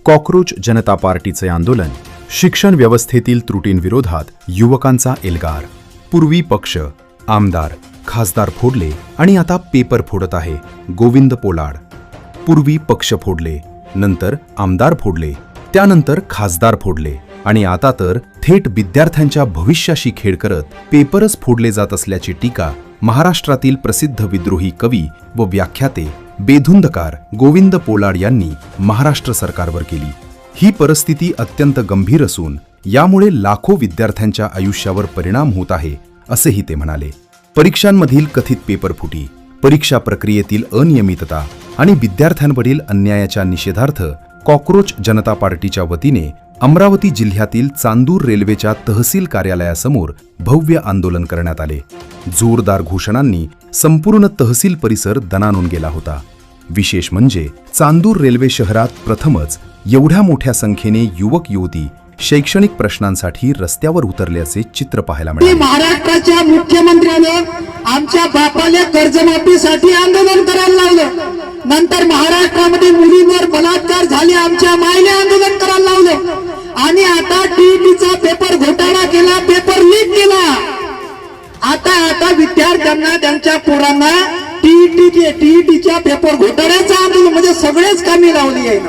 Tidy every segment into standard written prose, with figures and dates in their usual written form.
Cockroach जनता पार्टीचे आंदोलन, शिक्षण व्यवस्थेतील त्रुटींविरोधात युवकांचा एल्गार. पूर्वी पक्ष, आमदार, खासदार फोडले आणि आता पेपर फोडत आहे गोविंद पोलाड. पूर्वी पक्ष फोडले, नंतर आमदार फोडले, त्यानंतर खासदार फोडले आणि आता तर थेट विद्यार्थ्यांच्या भविष्याशी खेळ करत पेपरच फोडले जात असल्याची टीका महाराष्ट्रातील प्रसिद्ध विद्रोही कवी व व्याख्याते बेधुंदकार गोविंद पोलाड यांनी महाराष्ट्र सरकारवर केली. ही परिस्थिती अत्यंत गंभीर असून यामुळे लाखो विद्यार्थ्यांच्या आयुष्यावर परिणाम होत आहे, असेही ते म्हणाले. परीक्षांमधील कथित पेपरफुटी, परीक्षा प्रक्रियेतील अनियमितता आणि विद्यार्थ्यांवरील अन्यायाच्या निषेधार्थ कॉकरोच जनता पार्टीच्या वतीने अमरावती जिल्ह्यातील चांदूर रेल्वेच्या तहसील कार्यालयासमोर भव्य आंदोलन करण्यात आले. जोरदार घोषणांनी संपूर्ण तहसील परिसर दणाणून गेला होता. विशेष म्हणजे चांदूर रेल्वे शहरात प्रथमच एवढ्या मोठ्या संख्येने युवक युवती शैक्षणिक प्रश्नांसाठी रस्त्यावर उतरल्याचे चित्र पाहायला मिळाले. महाराष्ट्राच्या मुख्यमंत्र्याने आमच्या बापाला कर्जमाफीसाठी आंदोलन करायला लावलं. नंतर महाराष्ट्रामध्ये मुलींवर बलात्कार झाले, आमच्या मायने आंदोलन करायला लावलं. आणि आता टीईटीचा पेपर घोटाळा केला, पेपर लीक केला. आता विद्यार्थ्यांना, त्यांच्या पोरांना टीईटीच्या पेपर घोटाळ्याचं आंदोलन म्हणजे सगळेच कामी लावली आहे.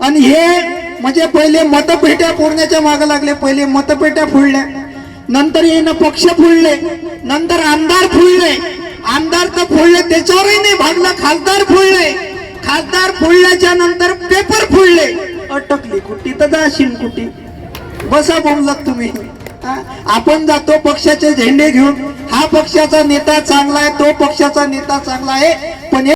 आणि हे म्हणजे पहिले मतपेट्या फोडण्याच्या मागे लागले. पहिले मतपेट्या फोडल्या, नंतर येणं पक्ष फोडले, नंतर आमदार फोडले. आमदार तर फोडले, त्याच्यावरही नाही भागलं, खासदार फोडले. खासदार फोडल्याच्या नंतर पेपर फोडले. अटकली कुठे तर जाशील कुठे, बसा बोललात तुम्ही. आपण जातो पक्षाचे झेंडे घेऊन, हा पक्षाचा नेता चांगला आहे, तो पक्षाचा नेता चांगला आहे, पण